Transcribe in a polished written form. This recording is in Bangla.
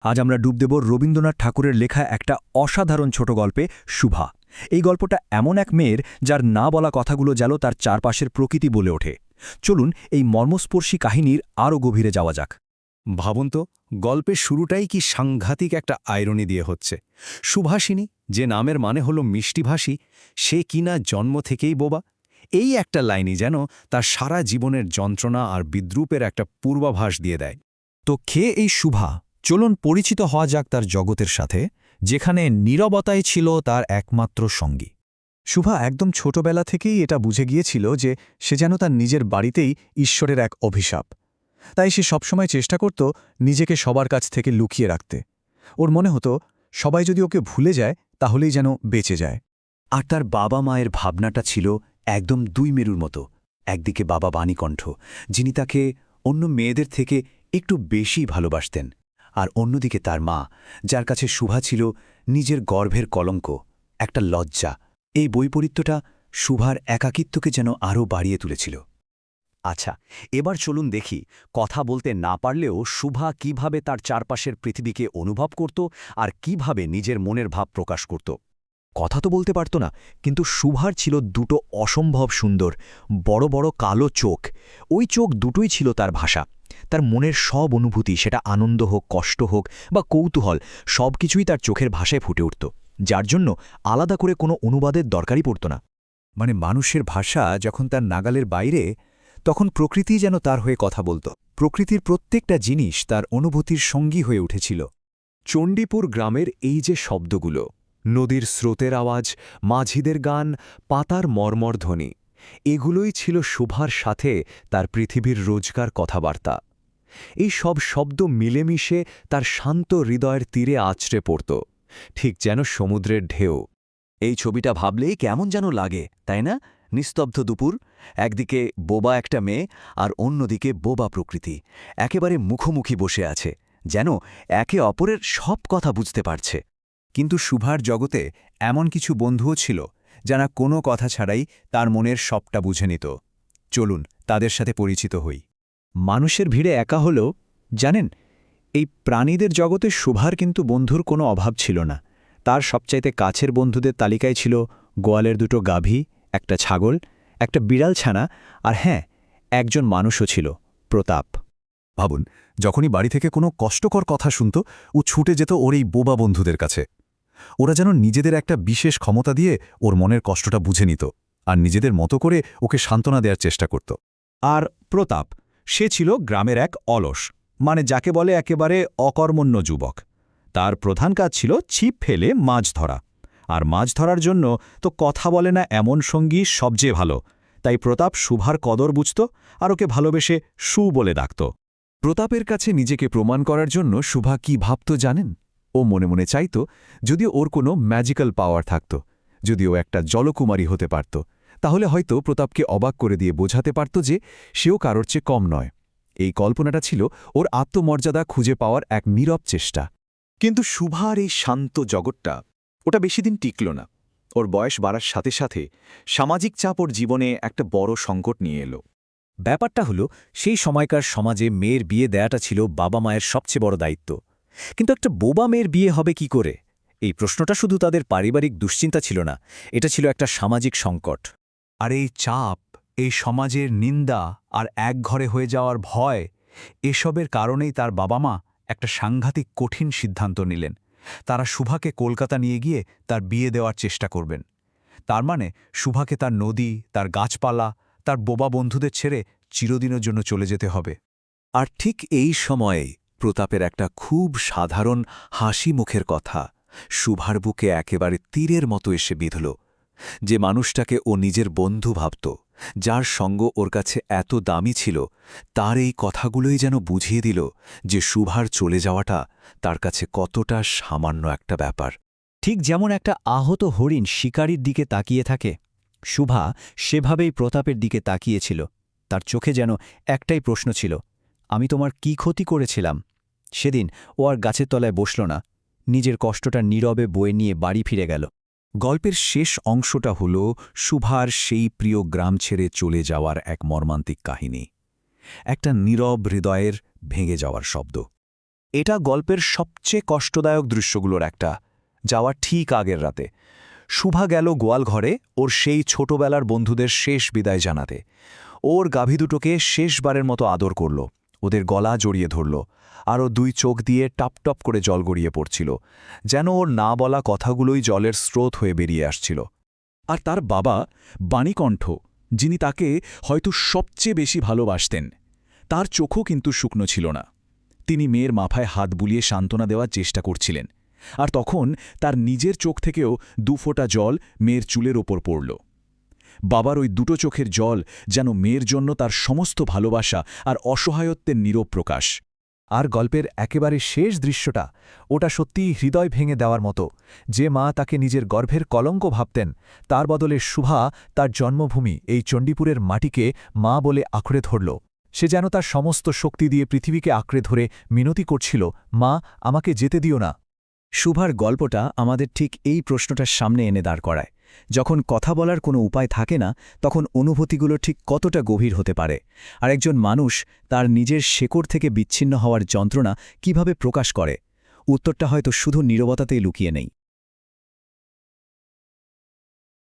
আজ আমরা ডুব দেব রবীন্দ্রনাথ ঠাকুরের লেখা একটা অসাধারণ ছোট গল্পে শুভা। এই গল্পটা এমন এক মেয়ের যার না বলা কথাগুলো যেন তার চারপাশের প্রকৃতি বলে ওঠে। চলুন এই মর্মস্পর্শী কাহিনীর আরও গভীরে যাওয়া যাক। ভাবুন তো, গল্পের শুরুটাই কি সাংঘাতিক একটা আইরনি দিয়ে হচ্ছে। সুভাষিনী, যে নামের মানে হলো মিষ্টিভাষী, সে কিনা জন্ম থেকেই বোবা। এই একটা লাইনই যেন তার সারা জীবনের যন্ত্রণা আর বিদ্রূপের একটা পূর্বাভাস দিয়ে দেয়। তো কে এই শুভা? চলুন পরিচিত হওয়া যাক তার জগতের সাথে, যেখানে নীরবতাই ছিল তার একমাত্র সঙ্গী। শুভা একদম ছোটবেলা থেকেই এটা বুঝে গিয়েছিল যে সে যেন তার নিজের বাড়িতেই ঈশ্বরের এক অভিশাপ। তাই সে সবসময় চেষ্টা করত নিজেকে সবার কাছ থেকে লুকিয়ে রাখতে। ওর মনে হতো সবাই যদি ওকে ভুলে যায় তাহলেই যেন বেঁচে যায়। আর তার বাবা মায়ের ভাবনাটা ছিল একদম দুই মেরুর মতো। একদিকে বাবা বাণীকণ্ঠ, যিনি তাকে অন্য মেয়েদের থেকে একটু বেশি ভালোবাসতেন, আর অন্যদিকে তার মা, যার কাছে শুভা ছিল নিজের গর্ভের কলঙ্ক, একটা লজ্জা। এই বৈপরীত্যটা শুভার একাকিত্বকে যেন আরও বাড়িয়ে তুলেছিল। আচ্ছা, এবার চলুন দেখি কথা বলতে না পারলেও শুভা কিভাবে তার চারপাশের পৃথিবীকে অনুভব করত আর কিভাবে নিজের মনের ভাব প্রকাশ করত। কথা তো বলতে পারত না, কিন্তু শুভার ছিল দুটো অসম্ভব সুন্দর বড় বড় কালো চোখ। ওই চোখ দুটোই ছিল তার ভাষা। তার মনের সব অনুভূতি, সেটা আনন্দ হোক, কষ্ট হোক বা কৌতূহল, সব কিছুই তার চোখের ভাষায় ফুটে উঠত, যার জন্য আলাদা করে কোনো অনুবাদের দরকারই পড়ত না। মানে মানুষের ভাষা যখন তার নাগালের বাইরে, তখন প্রকৃতি যেন তার হয়ে কথা বলত। প্রকৃতির প্রত্যেকটা জিনিস তার অনুভূতির সঙ্গী হয়ে উঠেছিল। চণ্ডীপুর গ্রামের এই যে শব্দগুলো, নদীর স্রোতের আওয়াজ, মাঝিদের গান, পাতার মর্মর ধ্বনি, এগুলোই ছিল শুভার সাথে তার পৃথিবীর রোজকার কথাবার্তা। এই সব শব্দ মিলেমিশে তার শান্ত হৃদয়ের তীরে আছড়ে পড়ত, ঠিক যেন সমুদ্রের ঢেউ। এই ছবিটা ভাবলেই কেমন যেন লাগে, তাই না? নিস্তব্ধ দুপুর, একদিকে বোবা একটা মেয়ে আর অন্যদিকে বোবা প্রকৃতি একেবারে মুখোমুখি বসে আছে, যেন একে অপরের সব কথা বুঝতে পারছে। কিন্তু শুভার জগতে এমন কিছু বন্ধুও ছিল যারা কোনো কথা ছাড়াই তার মনের সবটা বুঝে নিত। চলুন তাদের সাথে পরিচিত হই। মানুষের ভিড়ে একা হলেও জানেন, এই প্রাণীদের জগতে শুভার কিন্তু বন্ধুর কোনো অভাব ছিল না। তার সবচাইতে কাছের বন্ধুদের তালিকায় ছিল গোয়ালের দুটো গাভী, একটা ছাগল, একটা বিড়াল ছানা, আর হ্যাঁ, একজন মানুষও ছিল, প্রতাপ। ভাবুন, যখনই বাড়ি থেকে কোনো কষ্টকর কথা শুনত, ও ছুটে যেত ওর এই বোবা বন্ধুদের কাছে। ওরা যেন নিজেদের একটা বিশেষ ক্ষমতা দিয়ে ওর মনের কষ্টটা বুঝে নিত আর নিজেদের মতো করে ওকে সান্ত্বনা দেওয়ার চেষ্টা করত। আর প্রতাপ, সে ছিল গ্রামের এক অলস, মানে যাকে বলে একেবারে অকর্মণ্য যুবক। তার প্রধান কাজ ছিল ছিপ ফেলে মাছ ধরা, আর মাছ ধরার জন্য তো কথা বলে না এমন সঙ্গী সবচেয়ে ভালো। তাই প্রতাপ শুভার কদর বুঝত আর ওকে ভালোবেসে সু বলে ডাকত। প্রতাপের কাছে নিজেকে প্রমাণ করার জন্য শুভা কি ভাবত জানেন? ও মনে মনে চাইত যদিও ওর কোনো ম্যাজিক্যাল পাওয়ার থাকত, যদিও একটা জলকুমারী হতে পারত, তাহলে হয়তো প্রতাপকে অবাক করে দিয়ে বোঝাতে পারত যে সেও কারোর চেয়ে কম নয়। এই কল্পনাটা ছিল ওর আত্মমর্যাদা খুঁজে পাওয়ার এক নীরব চেষ্টা। কিন্তু শুভার এই শান্ত জগৎটা ওটা বেশিদিন টিকল না। ওর বয়স বাড়ার সাথে সাথে সামাজিক চাপ ওর জীবনে একটা বড় সংকট নিয়ে এলো। ব্যাপারটা হলো, সেই সময়কার সমাজে মেয়ের বিয়ে দেয়াটা ছিল বাবা মায়ের সবচেয়ে বড় দায়িত্ব। কিন্তু একটা বোবা মেয়ের বিয়ে হবে কি করে? এই প্রশ্নটা শুধু তাদের পারিবারিক দুশ্চিন্তা ছিল না, এটা ছিল একটা সামাজিক সংকট। আর এই চাপ, এই সমাজের নিন্দা আর একঘরে হয়ে যাওয়ার ভয়, এসবের কারণেই তার বাবা মা একটা সাংঘাতিক কঠিন সিদ্ধান্ত নিলেন। তারা শুভাকে কলকাতা নিয়ে গিয়ে তার বিয়ে দেওয়ার চেষ্টা করবেন। তার মানে শুভাকে তার নদী, তার গাছপালা, তার বোবা বন্ধুদের ছেড়ে চিরদিনের জন্য চলে যেতে হবে। আর ঠিক এই সময়ে প্রতাপের একটা খুব সাধারণ হাসি মুখের কথা শুভার বুকে একেবারে তীরের মতো এসে বিঁধল। যে মানুষটাকে ও নিজের বন্ধু ভাবত, যার সঙ্গ ওর কাছে এত দামি ছিল, তার এই কথাগুলোই যেন বুঝিয়ে দিল যে শুভার চলে যাওয়াটা তার কাছে কতটা সামান্য একটা ব্যাপার। ঠিক যেমন একটা আহত হরিণ শিকারীর দিকে তাকিয়ে থাকে, শুভা সেভাবেই প্রতাপের দিকে তাকিয়েছিল। তার চোখে যেন একটাই প্রশ্ন ছিল, আমি তোমার কি ক্ষতি করেছিলাম? সেদিন ও আর গাছের তলায় বসল না, নিজের কষ্টটা নীরবে বয়ে নিয়ে বাড়ি ফিরে গেল। গল্পের শেষ অংশটা হল শুভার সেই প্রিয় গ্রাম ছেড়ে চলে যাওয়ার এক মর্মান্তিক কাহিনী, একটা নীরব হৃদয়ের ভেঙে যাওয়ার শব্দ। এটা গল্পের সবচেয়ে কষ্টদায়ক দৃশ্যগুলোর একটা, যাওয়ার ঠিক আগের রাতে। শুভা গেল গোয়াল ঘরে ওর সেই ছোটবেলার বন্ধুদের শেষ বিদায় জানাতে। ওর গাভী দুটোকে শেষবারের মতো আদর করল, ওদের গলা জড়িয়ে ধরল, আরও 2 চোখ দিয়ে টপটপ করে জল গড়িয়ে পড়ছিল, যেন ওর না বলা কথাগুলোই জলের স্রোত হয়ে বেরিয়ে আসছিল। আর তার বাবা বাণীকণ্ঠ, যিনি তাকে হয়তো সবচেয়ে বেশি ভালোবাসতেন, তার চোখও কিন্তু শুকনো ছিল না। তিনি মেয়ের মাথায় হাত বুলিয়ে সান্ত্বনা দেওয়ার চেষ্টা করছিলেন, আর তখন তার নিজের চোখ থেকেও 2 ফোঁটা জল মেয়ের চুলের ওপর পড়ল। বাবার ওই 2টো চোখের জল যেন মেয়ের জন্য তার সমস্ত ভালোবাসা আর অসহায়ত্বের নীরব প্রকাশ। আর গল্পের একেবারে শেষ দৃশ্যটা, ওটা সত্যিই হৃদয় ভেঙে দেওয়ার মতো। যে মা তাকে নিজের গর্ভের কলঙ্ক ভাবতেন, তার বদলে শুভা তার জন্মভূমি এই চণ্ডীপুরের মাটিকে মা বলে আঁকড়ে ধরল। সে যেন তার সমস্ত শক্তি দিয়ে পৃথিবীকে আঁকড়ে ধরে মিনতি করছিল, মা, আমাকে যেতে দিও না। শুভার গল্পটা আমাদের ঠিক এই প্রশ্নটার সামনে এনে দাঁড় করায়। যখন কথা বলার কোনো উপায় থাকে না, তখন অনুভূতিগুলো ঠিক কতটা গভীর হতে পারে, আর একজন মানুষ তার নিজের শেকড় থেকে বিচ্ছিন্ন হওয়ার যন্ত্রণা কিভাবে প্রকাশ করে। উত্তরটা হয়তো শুধু নীরবতাতেই লুকিয়ে নেই।